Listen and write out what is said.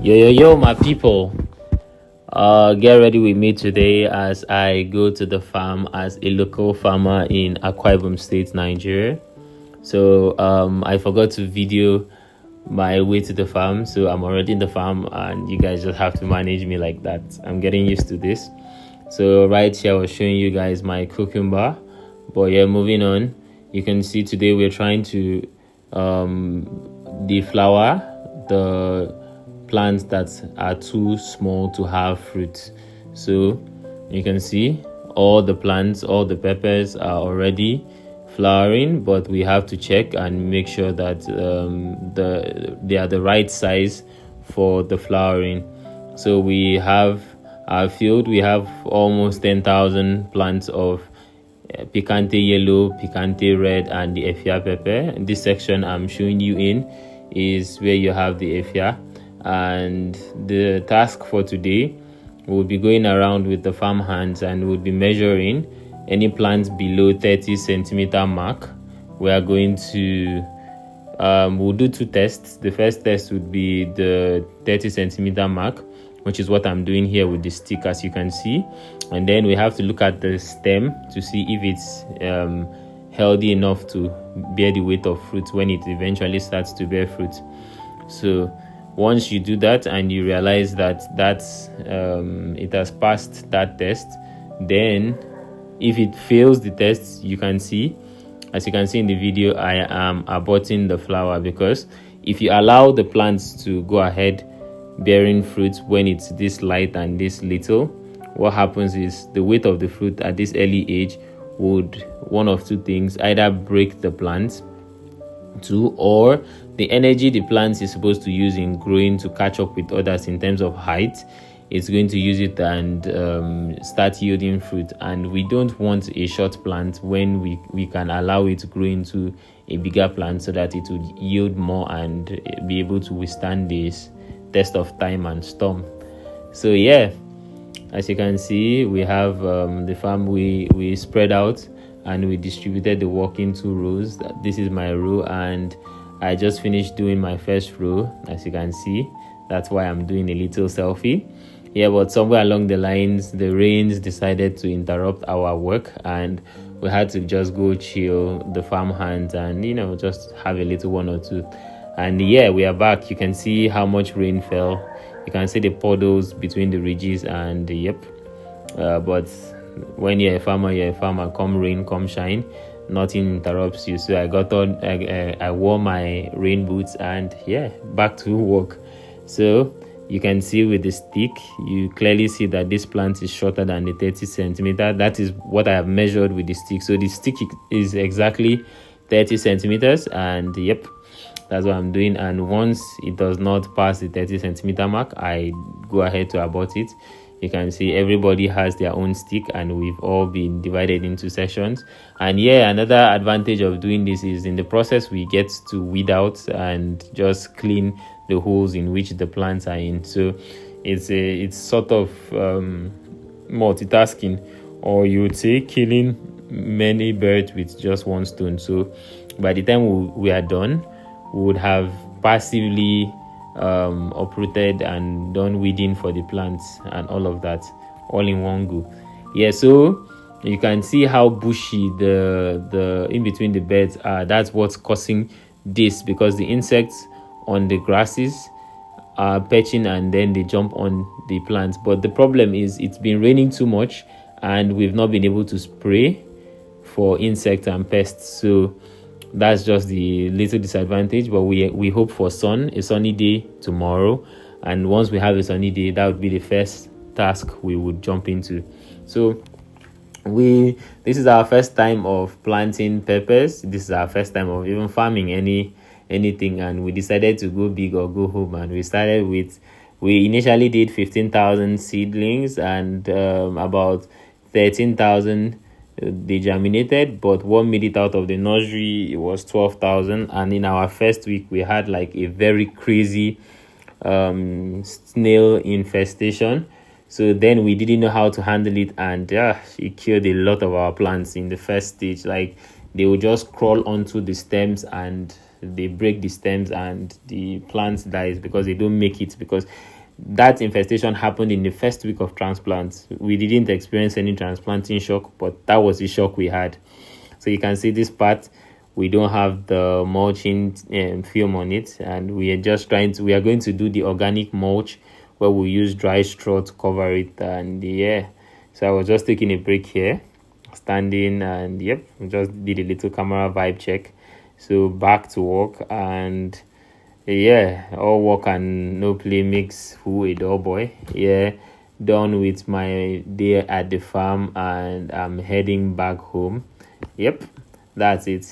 Yo, my people. Get ready with me today as I go to the farm as a local farmer in Akwa Ibom State, Nigeria. So, I forgot to video my way to the farm, so I'm already in the farm, and you guys just have to manage me like that. I'm getting used to this. So, right here, I was showing you guys my cucumber, but yeah, moving on. You can see today we're trying to deflower the plants that are too small to have fruit. So you can see all the plants, all the peppers are already flowering, but we have to check and make sure that they are the right size for the flowering. So we have our field, we have almost 10,000 plants of picante yellow, picante red, and the Efia pepper. In this section I'm showing you in is where you have the Efia. And the task for today, we'll be going around with the farm hands and we'll be measuring any plants below 30 centimeter mark. We are going to we'll do two tests. The first test would be the 30 centimeter mark, which is what I'm doing here with the stick, as you can see. And then we have to look at the stem to see if it's healthy enough to bear the weight of fruit when it eventually starts to bear fruit. So once you do that and you realize that it has passed that test, then if it fails the test, you can see, as you can see in the video, I am aborting the flower, because if you allow the plants to go ahead bearing fruit when it's this light and this little, what happens is the weight of the fruit at this early age would, one of two things, either break the plant, or the energy the plant is supposed to use in growing to catch up with others in terms of height, it's going to use it and start yielding fruit. And we don't want a short plant when we can allow it to grow into a bigger plant so that it would yield more and be able to withstand this test of time and storm. So yeah, as you can see, we have the farm, we spread out and we distributed the work into rows. This is my row, and I just finished doing my first row, as you can see. That's why I'm doing a little selfie. Yeah, but somewhere along the lines, the rains decided to interrupt our work, and we had to just go chill the farm hands and, just have a little one or two. And yeah, we are back. You can see how much rain fell. You can see the puddles between the ridges, and yep. But when you're a farmer, come rain, come shine, nothing interrupts you. So I got on, I wore my rain boots, and yeah, back to work. So you can see with the stick, you clearly see that this plant is shorter than the 30 centimeter. That is what I have measured with the stick. So the stick is exactly 30 centimeters, and yep, that's what I'm doing. And once it does not pass the 30 centimeter mark, I go ahead to abort it. You can see everybody has their own stick, and we've all been divided into sections. And yeah, another advantage of doing this is in the process we get to weed out and just clean the holes in which the plants are in. So it's sort of multitasking, or you would say killing many birds with just one stone. So by the time we are done, we would have passively uprooted and done weeding for the plants and all of that, all in one go. Yeah, so you can see how bushy the in between the beds are. That's what's causing this, because the insects on the grasses are perching and then they jump on the plants. But the problem is it's been raining too much and we've not been able to spray for insects and pests. So that's just the little disadvantage. But we hope for a sunny day tomorrow, and once we have a sunny day, that would be the first task we would jump into. So this is our first time of planting peppers. This is our first time of even farming anything, and we decided to go big or go home. And we initially did 15,000 seedlings, and about 13,000 they germinated, but what made it out of the nursery, it was 12,000. And in our first week we had like a very crazy snail infestation. So then we didn't know how to handle it, and it killed a lot of our plants in the first stage. Like, they would just crawl onto the stems and they break the stems and the plant dies because they don't make it, because that infestation happened in the first week of transplant. We didn't experience any transplanting shock, but that was the shock we had. So you can see this part, we don't have the mulching film on it, and we are going to do the organic mulch where we use dry straw to cover it. And yeah, so I was just taking a break here, standing, and yep, just did a little camera vibe check. So back to work, and yeah, all work and no play makes who a dull boy. Yeah, done with my day at the farm, and I'm heading back home. Yep, that's it.